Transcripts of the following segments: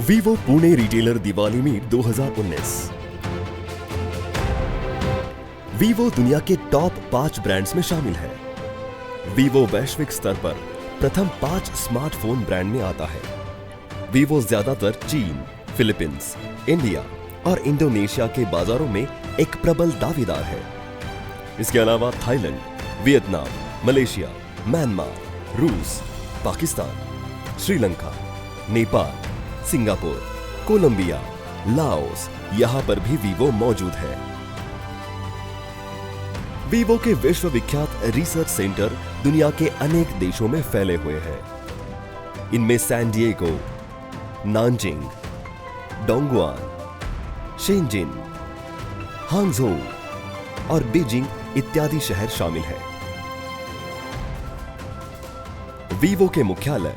Vivo Pune retailer Diwali meet 2019। Vivo दुनिया के top 5 brands में शामिल है। वीवो वैश्विक स्तर पर प्रथम 5 स्मार्टफोन ब्रांड में आता है। वीवो ज्यादातर चीन, फिलीपींस, इंडिया और इंडोनेशिया के बाजारों में एक प्रबल दावेदार है। इसके अलावा थाईलैंड, वियतनाम, मलेशिया, म्यांमार, रूस, Pakistan, Sri Lanka, Nepal, Singapore, Colombia, Laos, यहां पर भी वीवो मौजूद है। वीवो के विश्व विख्यात रिसर्च सेंटर दुनिया के अनेक देशों में फैले हुए हैं। इनमें San Diego, Nanjing, Dongguan, Shenzhen, Hangzhou और बीजिंग इत्यादि शहर शामिल हैं। वीवो के मुख्यालय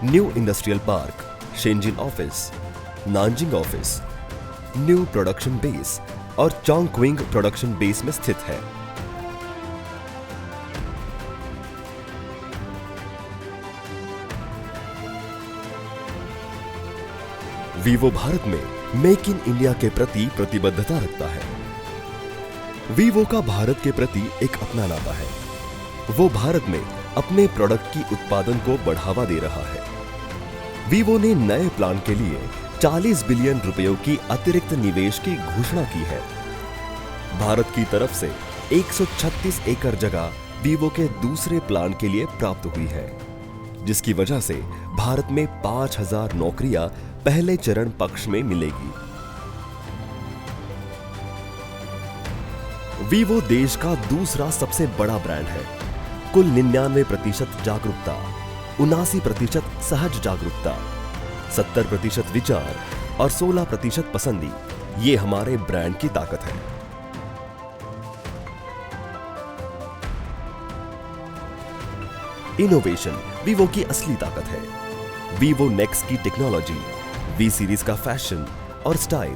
new industrial park, Shenzhen office, Nanjing office, new production base और चोंगक्विंग प्रोडक्शन बेस में स्थित है। वीवो भारत में मेक इन इंडिया के प्रति प्रतिबद्धता रखता है। वीवो का भारत के प्रति एक अपना नाता है। वो भारत में अपने प्रोडक्ट की उत्पादन को बढ़ावा दे रहा है। वीवो ने नए प्लान के लिए 40 बिलियन रुपयों की अतिरिक्त निवेश की घोषणा की है। भारत की तरफ से 136 एकड़ जगह वीवो के दूसरे प्लान के लिए प्राप्त हुई है, जिसकी वजह से भारत में 5000 नौकरियां पहले चरण पक्ष में मिलेगी। वीवो देश का दूसरा सबसे बड़ा ब्रांड है। कुल 99% जागरूकता, 79% सहज जागरूकता, 70% विचार और 16% पसंदी, ये हमारे ब्रांड की ताकत है। इनोवेशन वीवो की असली ताकत है। वीवो नेक्स्ट की टेक्नोलॉजी, वी सीरीज का फैशन और स्टाइल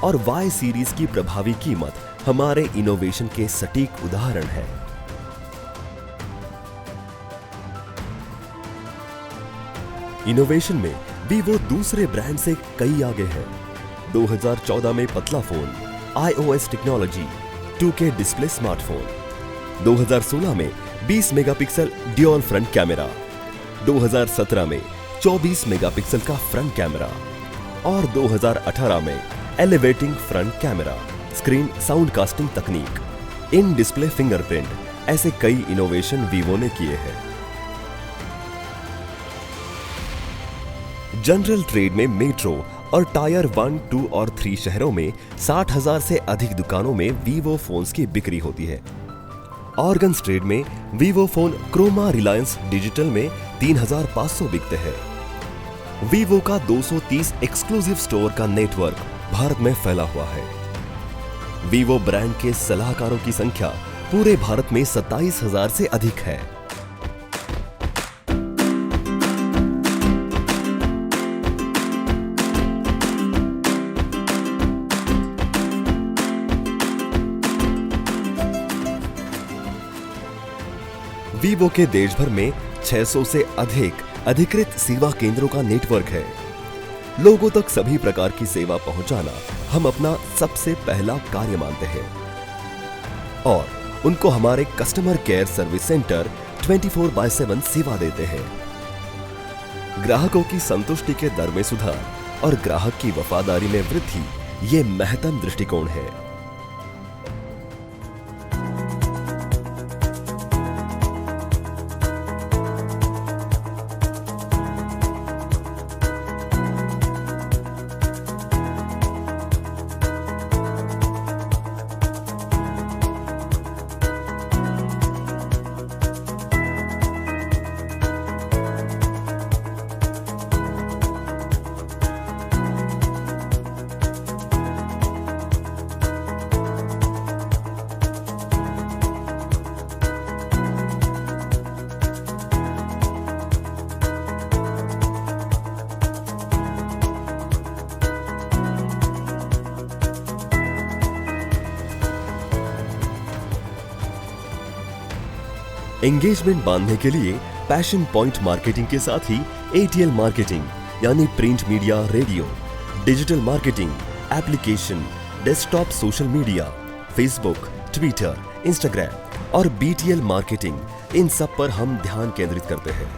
और वाई सीरीज की प्रभावी कीमत हमारे इनोवेशन के सटीक उदाहरण है। इनोवेशन में वीवो दूसरे ब्रांड से कई आगे है। 2014 में पतला phone, iOS technology, 2K display smartphone. 2016 में 20 मेगापिक्सल ड्यूल फ्रंट कैमरा। 2017 में 24 मेगापिक्सल का फ्रंट कैमरा और 2018 में elevating front camera, screen sound casting तकनीक, इन डिस्प्ले फिंगरप्रिंट, ऐसे कई इनोवेशन वीवो ने किए हैं। जनरल ट्रेड में मेट्रो और टायर 1, 2 और 3 शहरों में 60,000 से अधिक दुकानों में वीवो फोन्स की बिक्री होती है। ऑर्गन्स ट्रेड में Vivo phone Croma Reliance Digital में 3500 बिकते हैं। वीवो का 230 एक्सक्लूसिव स्टोर का नेटवर्क भारत में फैला हुआ है। वीवो ब्रांड के सलाहकारों की संख्या पूरे भारत में 27,000 से अधिक है। वीवो के देश भर में 600 से अधिक अधिकृत सेवा केंद्रों का नेटवर्क है। लोगों तक सभी प्रकार की सेवा पहुंचाना हम अपना सबसे पहला कार्य मानते हैं और उनको हमारे कस्टमर केयर सर्विस सेंटर 24/7 सेवा देते हैं। ग्राहकों की संतुष्टि के दर में सुधार और ग्राहक की वफादारी में वृद्धि, ये महत्तम दृष्टिकोण है। एंगेजमेंट बांधने के लिए पैशन पॉइंट मार्केटिंग के साथ ही ATL मार्केटिंग यानी print media, radio, digital marketing, application, desktop social media, Facebook, Twitter, Instagram और BTL मार्केटिंग, इन सब पर हम ध्यान केंद्रित करते हैं।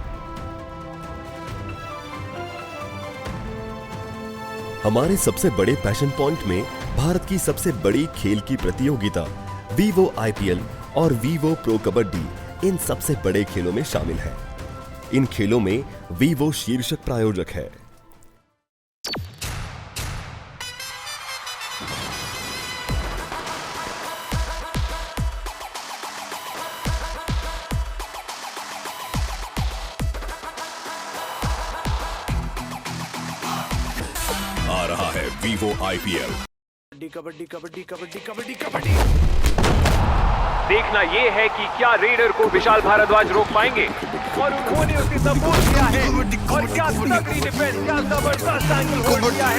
हमारे सबसे बड़े पैशन पॉइंट में भारत की सबसे बड़ी खेल की प्रतियोगिता वीवो IPL और वीवो प्रो कबड्डी इन सबसे बड़े खेलों में शामिल है। इन खेलों में वीवो शीर्षक प्रायोजक है। आ रहा है वीवो IPL। कबड्डी कबड्डी कबड्डी कबड्डी कबड्डी। देखना ये है कि क्या रेडर को विशाल भारद्वाज रोक पाएंगे और उन्होंने उसकी सपोर्ट किया है और क्या तगड़ी डिफेंस, क्या जबरदस्त एंगल होल्ड किया है।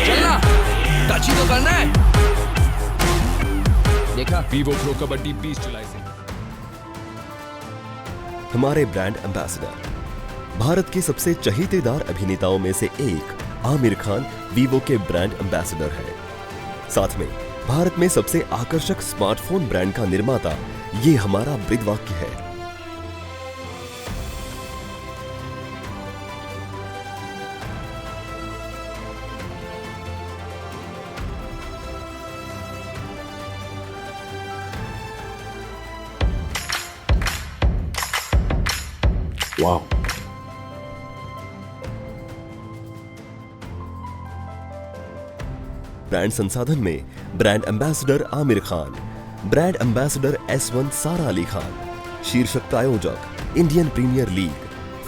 चलना टची तो करना है। देखा वीवो प्रो कबड्डी 20 जुलाई से। हमारे ब्रांड एम्बेसडर भारत के सबसे चहीतेदार अभिनेताओं में से एक आमिर खान वीवो के ब्रांड एम्बेसडर है। साथ में भारत में सबसे आकर्षक स्मार्टफोन ब्रांड का निर्माता, ये हमारा ब्रीदवाक्य है। वाह। ब्रांड संसाधन में brand ambassador Aamir Khan, brand ambassador S1 सारा अली खान, शीर्षक प्रायोजक इंडियन प्रीमियर लीग,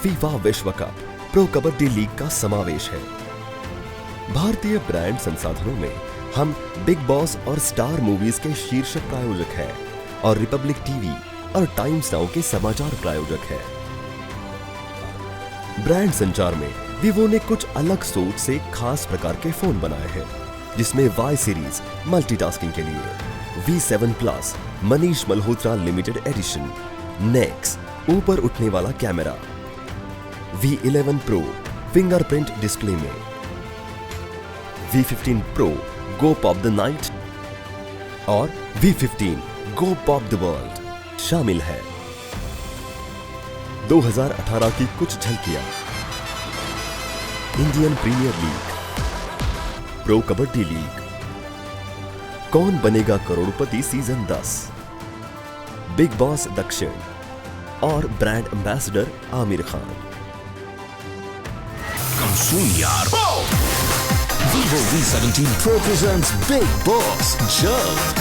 फीफा विश्व कप, प्रो कबड्डी लीग का समावेश है। भारतीय ब्रांड संसाधनों में हम बिग बॉस और स्टार मूवीज के शीर्षक प्रायोजक हैं और रिपब्लिक टीवी और टाइम्स नाउ के समाचार प्रायोजक हैं। ब्रांड संचार में वीवो ने कुछ अलग सोच से खास प्रकार के फोन बनाए हैं, जिसमें Y सीरीज मल्टीटास्किंग के लिए, V7 plus Manish Malhotra limited edition, next ऊपर उठने वाला camera, V11 pro fingerprint display में, V15 pro go pop the night और V15 go pop the world शामिल है। 2018 की कुछ झलकियां, Indian Premier League, pro kabaddi league, Kaun Banega Crorepati season 10, Bigg Boss दक्षिण और brand ambassador Aamir Khan. Come soon यार। Vivo V17 Pro presents Big Boss जल्द।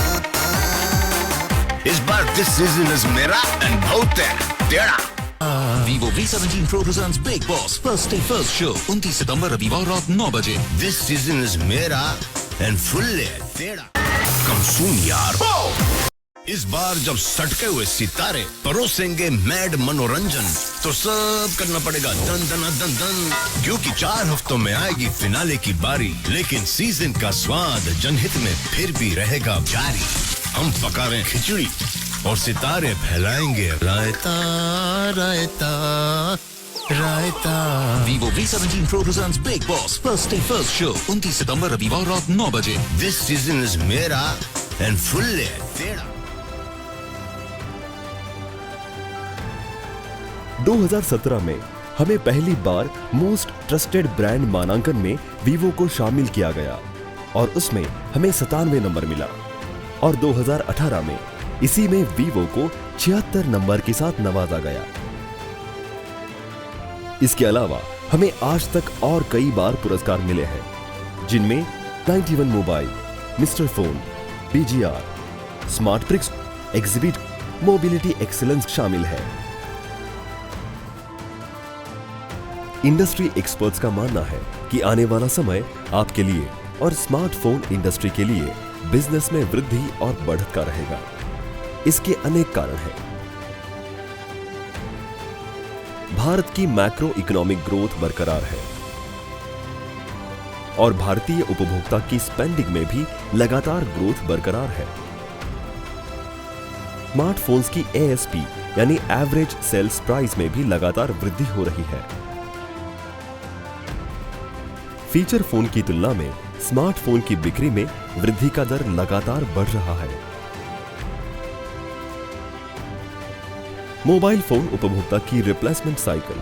इस बार दिस सीजन इज मेरा एंड बहुत तेरा। Vivo V17 Pro presents Big Boss First Day First Show 29 सितंबर रविवार रात 9 बजे। This season is मेरा and full तेरा। कम सून यार। इस बार जब सटके हुए सितारे परोसेंगे मैड मनोरंजन, तो सब करना पड़ेगा दन दन दन दन, क्योंकि 4 हफ्तों में आएगी फिनाले की बारी। लेकिन सीजन का स्वाद जनहित में फिर भी रहेगा जारी। हम पका रहे खिचड़ी और सितारे फैलाएंगे रायता रायता रायता। Vivo V17 Pro presents Big Boss First Day First Show 29 सितंबर रविवार रात 9 बजे। This season is मेरा and full तेरा। 2017 में हमें पहली बार मोस्ट ट्रस्टेड ब्रांड मानांकन में वीवो को शामिल किया गया और उसमें हमें 97 नंबर मिला और 2018 में इसी में वीवो को 76 नंबर के साथ नवाजा गया। इसके अलावा हमें आज तक और कई बार पुरस्कार मिले हैं, जिनमें 91 mobile, mister phone, BGR, smart prix exhibit, mobility excellence शामिल है। इंडस्ट्री एक्सपर्ट्स का मानना है कि आने वाला समय आपके लिए और स्मार्टफोन इंडस्ट्री के लिए बिजनेस में वृद्धि और बढ़त का रहेगा। इसके अनेक कारण हैं। भारत की मैक्रो इकोनॉमिक ग्रोथ बरकरार है और भारतीय उपभोक्ता की स्पेंडिंग में भी लगातार ग्रोथ बरकरार है। स्मार्टफोन्स की ASP यानी एवरेज सेल्स प्राइस में भी लगातार वृद्धि हो रही है। फीचर फोन की तुलना में स्मार्टफोन की बिक्री में वृद्धि का दर लगातार बढ़ रहा है। मोबाइल फोन उपभोक्ता की रिप्लेसमेंट साइकिल।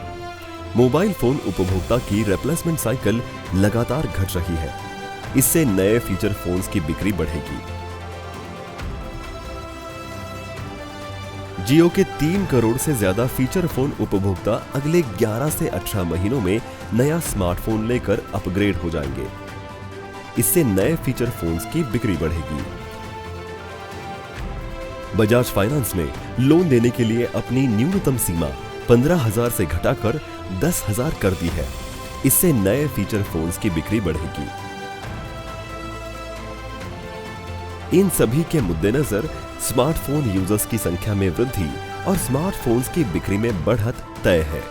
मोबाइल फोन उपभोक्ता की रिप्लेसमेंट साइकिल लगातार घट रही है। इससे नए फीचर फोन्स की बिक्री बढ़ेगी। जियो के 3 करोड़ से ज्यादा फीचर फोन उपभोक्ता अगले 11 से 18 महीनों में नया स्मार्टफोन लेकर अपग्रेड हो जाएंगे। इससे नए फीचर फोन्स की बिक्री बढ़ेगी। बजाज फाइनेंस ने लोन देने के लिए अपनी न्यूनतम सीमा 15,000 से घटाकर 10,000 कर दी है। इससे नए फीचर फोन्स की बिक्री बढ़ेगी। इन सभी के मद्देनजर स्मार्टफोन यूजर्स की संख्या में वृद्धि और स्मार्टफोन्स की बिक्री में बढ़त तय है।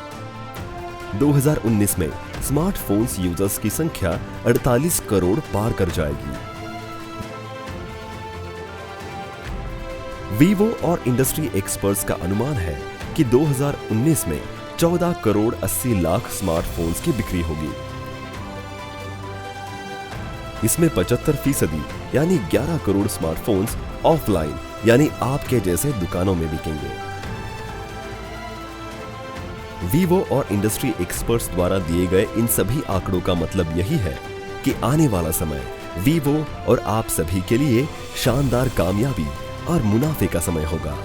2019 में स्मार्टफोन्स यूजर्स की संख्या 48 करोड़ पार कर जाएगी। वीवो और इंडस्ट्री एक्सपर्ट्स का अनुमान है कि 2019 में 14 करोड़ 80 लाख स्मार्टफोन्स की बिक्री होगी। इसमें 75% यानी 11 करोड़ स्मार्टफोन्स ऑफलाइन यानी आपके जैसे दुकानों में बिकेंगे। वीवो और इंडस्ट्री एक्सपर्ट्स द्वारा दिए गए इन सभी आंकड़ों का मतलब यही है कि आने वाला समय वीवो और आप सभी के लिए शानदार कामयाबी और मुनाफे का समय होगा।